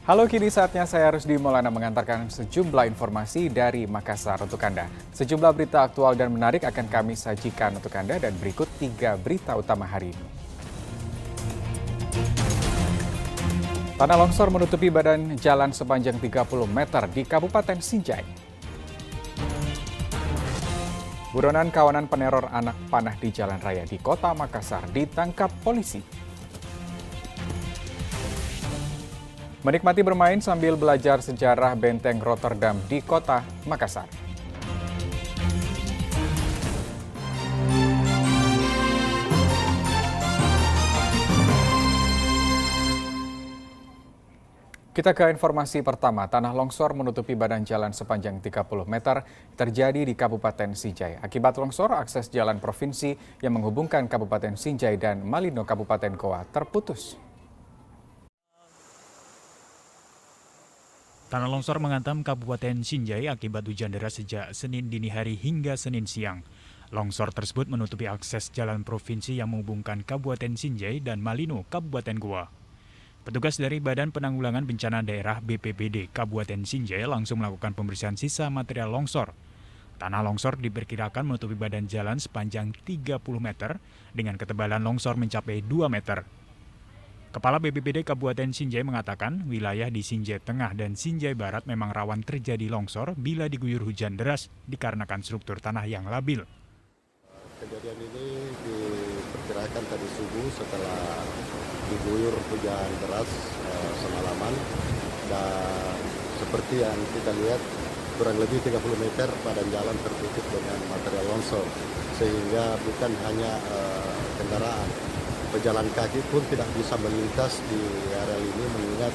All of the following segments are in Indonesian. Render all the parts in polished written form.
Halo, kini saatnya saya Rusdi Maulana mengantarkan sejumlah informasi dari Makassar untuk Anda. Sejumlah berita aktual dan menarik akan kami sajikan untuk Anda dan berikut 3 berita utama hari ini. Tanah longsor menutupi badan jalan sepanjang 30 meter di Kabupaten Sinjai. Buronan kawanan peneror anak panah di jalan raya di Kota Makassar ditangkap polisi. Menikmati bermain sambil belajar sejarah Benteng Rotterdam di Kota Makassar. Kita ke informasi pertama. Tanah longsor menutupi badan jalan sepanjang 30 meter terjadi di Kabupaten Sinjai. Akibat longsor, akses jalan provinsi yang menghubungkan Kabupaten Sinjai dan Malino Kabupaten Goa terputus. Tanah longsor menghantam Kabupaten Sinjai akibat hujan deras sejak Senin dini hari hingga Senin siang. Longsor tersebut menutupi akses jalan provinsi yang menghubungkan Kabupaten Sinjai dan Malino, Kabupaten Goa. Petugas dari Badan Penanggulangan Bencana Daerah BPBD Kabupaten Sinjai langsung melakukan pembersihan sisa material longsor. Tanah longsor diperkirakan menutupi badan jalan sepanjang 30 meter dengan ketebalan longsor mencapai 2 meter. Kepala BPBD Kabupaten Sinjai mengatakan wilayah di Sinjai Tengah dan Sinjai Barat memang rawan terjadi longsor bila diguyur hujan deras dikarenakan struktur tanah yang labil. Kejadian ini diperkirakan tadi subuh setelah diguyur hujan deras semalaman, dan seperti yang kita lihat kurang lebih 30 meter badan jalan tertutup dengan material longsor, sehingga bukan hanya kendaraan, pejalan kaki pun tidak bisa melintas di area ini mengingat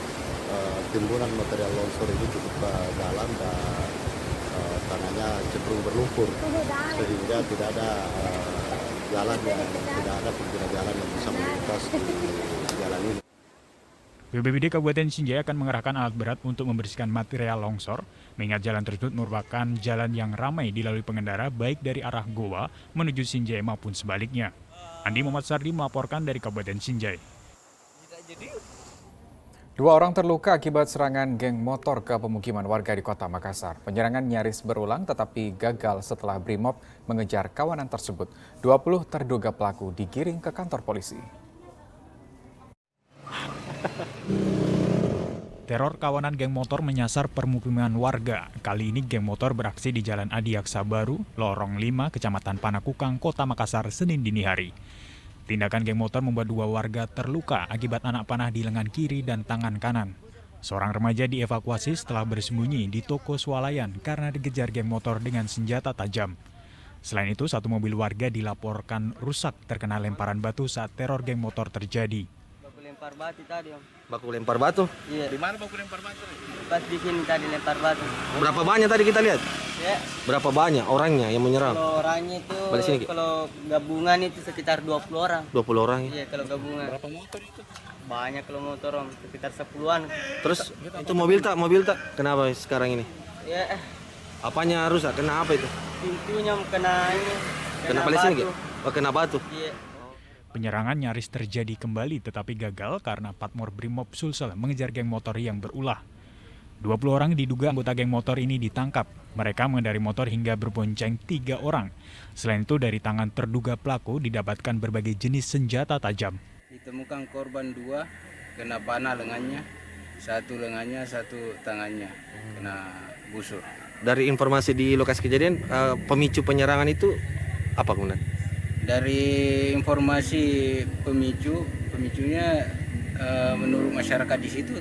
timbunan material longsor ini cukup dalam dan tanahnya cenderung berlumpur, sehingga tidak ada pengguna jalan yang bisa melintas di jalan ini. BPBD Kabupaten Sinjai akan mengerahkan alat berat untuk membersihkan material longsor, mengingat jalan tersebut merupakan jalan yang ramai dilalui pengendara baik dari arah Goa menuju Sinjai maupun sebaliknya. Andi Muhammad Sardi melaporkan dari Kabupaten Sinjai. 2 orang terluka akibat serangan geng motor ke pemukiman warga di Kota Makassar. Penyerangan nyaris berulang tetapi gagal setelah Brimob mengejar kawanan tersebut. 20 terduga pelaku digiring ke kantor polisi. Teror kawanan geng motor menyasar permukiman warga. Kali ini geng motor beraksi di Jalan Adiaksa Baru, Lorong 5, Kecamatan Panakukang, Kota Makassar, Senin dini hari. Tindakan geng motor membuat 2 warga terluka akibat anak panah di lengan kiri dan tangan kanan. Seorang remaja dievakuasi setelah bersembunyi di toko swalayan karena dikejar geng motor dengan senjata tajam. Selain itu, 1 mobil warga dilaporkan rusak terkena lemparan batu saat teror geng motor terjadi. Baku lempar batu tadi, Om. Baku lempar batu? Iya. Di mana baku lempar batu? Pas di sini tadi lempar batu. Berapa banyak tadi kita lihat? Ya. Berapa banyak orangnya yang menyerang? Kalau orangnya itu, Balik sini, Ki. kalau gabungan itu sekitar 20 orang. 20 orang ya? Iya, kalau gabungan. Berapa motor itu? Banyak kalau motor, Om. Sekitar 10-an. Terus itu mobil tak? Kenapa sekarang ini? Ya, Apanya rusak? Kena apa itu? pintunya kena ini. Kena balik sini, Ki? batu. Oh, kena batu? Iya. Penyerangan nyaris terjadi kembali tetapi gagal karena Patmor Brimob Sulsel mengejar geng motor yang berulah. 20 orang diduga anggota geng motor ini ditangkap. Mereka mengendarai motor hingga berbonceng 3 orang. Selain itu dari tangan terduga pelaku didapatkan berbagai jenis senjata tajam. Ditemukan korban 2, kena panah lengannya, 1 lengannya, 1 tangannya, kena busur. Dari informasi di lokasi kejadian, pemicu penyerangan itu apa kemudian? Dari informasi pemicunya menurut masyarakat di situ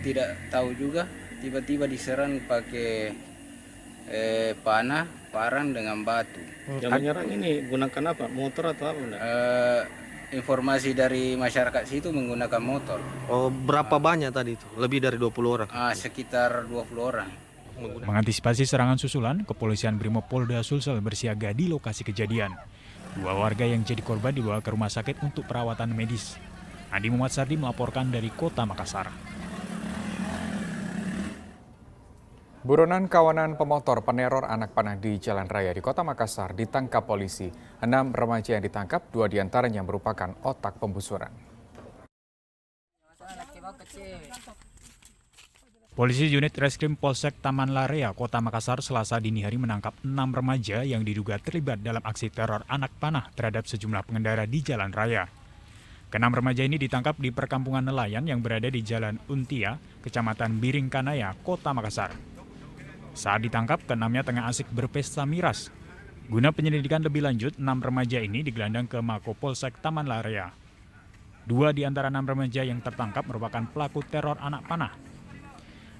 tidak tahu juga, tiba-tiba diserang pakai panah, parang dengan batu. Yang menyerang ini gunakan apa? Motor atau apa? Informasi dari masyarakat situ menggunakan motor. Oh, berapa banyak tadi itu? Lebih dari 20 orang? Sekitar 20 orang. Mengantisipasi serangan susulan, Kepolisian Brimob Polda Sulsel bersiaga di lokasi kejadian. 2 warga yang jadi korban dibawa ke rumah sakit untuk perawatan medis. Andi Muhammad Sardi melaporkan dari Kota Makassar. Buronan kawanan pemotor peneror anak panah di Jalan Raya di Kota Makassar ditangkap polisi. 6 remaja yang ditangkap, 2 diantaranya merupakan otak pembusuran. Polisi unit Reskrim Polsek Taman Larea, Kota Makassar, Selasa dini hari menangkap 6 remaja yang diduga terlibat dalam aksi teror anak panah terhadap sejumlah pengendara di jalan raya. Keenam remaja ini ditangkap di perkampungan nelayan yang berada di Jalan Untia, Kecamatan Biringkanaya, Kota Makassar. Saat ditangkap, keenamnya tengah asik berpesta miras. Guna penyelidikan lebih lanjut, 6 remaja ini digelandang ke Mako Polsek Taman Larea. 2 di antara 6 remaja yang tertangkap merupakan pelaku teror anak panah,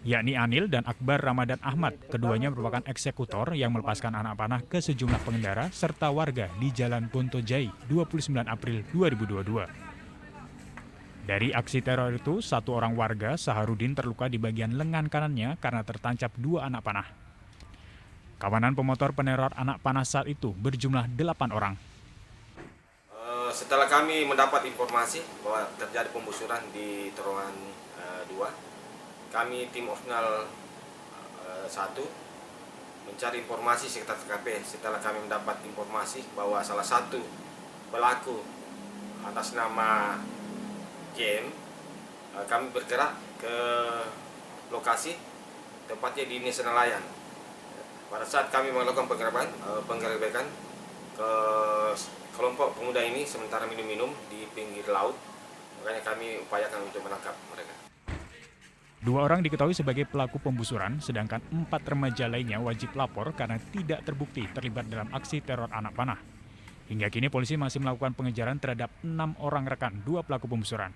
yakni Anil dan Akbar Ramadan Ahmad. Keduanya merupakan eksekutor yang melepaskan anak panah ke sejumlah pengendara serta warga di Jalan Pontojai 29 April 2022. Dari aksi teror itu, 1 orang warga, Saharudin, terluka di bagian lengan kanannya karena tertancap 2 anak panah. Kawanan pemotor peneror anak panah saat itu berjumlah 8 orang. Setelah kami mendapat informasi bahwa terjadi pembusuran di terowongan 2, kami tim Opsional 1 mencari informasi sekitar TKP. Setelah kami mendapat informasi bahwa salah satu pelaku atas nama JM, kami bergerak ke lokasi, tepatnya di Desa Nelayan. Pada saat kami melakukan penggerebekan ke kelompok pemuda ini sementara minum-minum di pinggir laut, makanya kami upayakan untuk menangkap mereka. 2 orang diketahui sebagai pelaku pembusuran, sedangkan 4 remaja lainnya wajib lapor karena tidak terbukti terlibat dalam aksi teror anak panah. Hingga kini polisi masih melakukan pengejaran terhadap 6 orang rekan 2 pelaku pembusuran.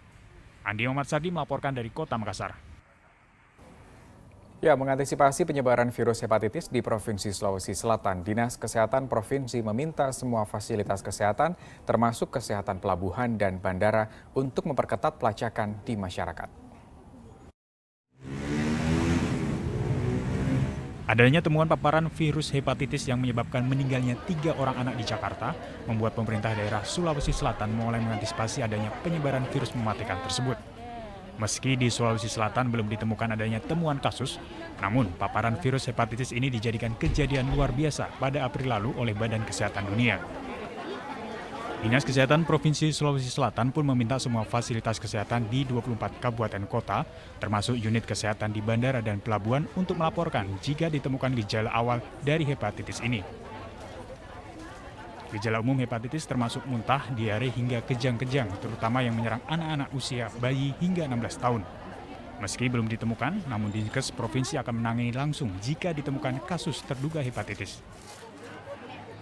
Andi Muhammad Sardi melaporkan dari Kota Makassar. Ya, mengantisipasi penyebaran virus hepatitis di Provinsi Sulawesi Selatan, Dinas Kesehatan Provinsi meminta semua fasilitas kesehatan, termasuk kesehatan pelabuhan dan bandara, untuk memperketat pelacakan di masyarakat. Adanya temuan paparan virus hepatitis yang menyebabkan meninggalnya 3 orang anak di Jakarta membuat pemerintah daerah Sulawesi Selatan mulai mengantisipasi adanya penyebaran virus mematikan tersebut. Meski di Sulawesi Selatan belum ditemukan adanya temuan kasus, namun paparan virus hepatitis ini dijadikan kejadian luar biasa pada April lalu oleh Badan Kesehatan Dunia. Dinas Kesehatan Provinsi Sulawesi Selatan pun meminta semua fasilitas kesehatan di 24 kabupaten kota, termasuk unit kesehatan di bandara dan pelabuhan, untuk melaporkan jika ditemukan gejala awal dari hepatitis ini. Gejala umum hepatitis termasuk muntah, diare hingga kejang-kejang, terutama yang menyerang anak-anak usia bayi hingga 16 tahun. Meski belum ditemukan, namun Dinkes Provinsi akan menangani langsung jika ditemukan kasus terduga hepatitis.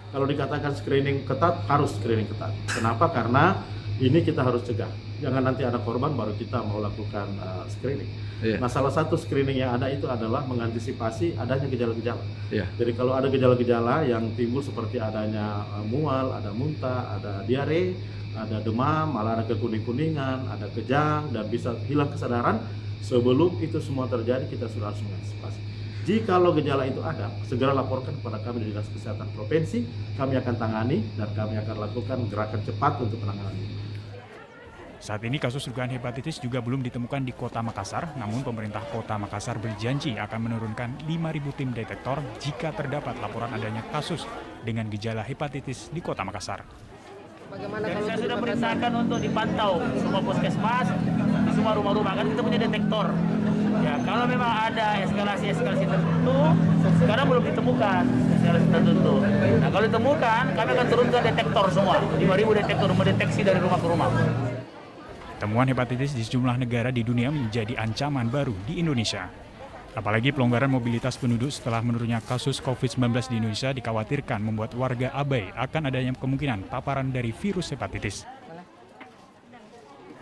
Kalau dikatakan screening ketat, harus screening ketat. Kenapa? Karena ini kita harus cegah. Jangan nanti ada korban baru kita mau lakukan screening. Nah, salah satu screening yang ada itu adalah mengantisipasi adanya gejala-gejala. Jadi kalau ada gejala-gejala yang timbul seperti adanya mual, ada muntah, ada diare, ada demam, malah ada kekuning-kuningan, ada kejang, dan bisa hilang kesadaran, sebelum itu semua terjadi kita sudah harus mengantisipasi. Jikalau gejala itu ada, segera laporkan kepada kami di Dinas Kesehatan Provinsi, kami akan tangani dan kami akan lakukan gerakan cepat untuk penanganan ini. Saat ini kasus dugaan hepatitis juga belum ditemukan di Kota Makassar, namun pemerintah Kota Makassar berjanji akan menurunkan 5.000 tim detektor jika terdapat laporan adanya kasus dengan gejala hepatitis di Kota Makassar. Dan saya sudah perintahkan untuk dipantau semua puskesmas, di semua rumah-rumah, kan kita punya detektor. Ya, kalau memang ada eskalasi tertentu, sekarang belum ditemukan eskalasi tertentu. Nah, kalau ditemukan, kami akan turunkan detektor semua, 5.000 detektor mendeteksi dari rumah ke rumah. Temuan hepatitis di sejumlah negara di dunia menjadi ancaman baru di Indonesia. Apalagi pelonggaran mobilitas penduduk setelah menurunnya kasus COVID-19 di Indonesia dikhawatirkan membuat warga abai akan adanya kemungkinan paparan dari virus hepatitis.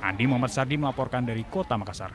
Andi Muhammad Sardi melaporkan dari Kota Makassar.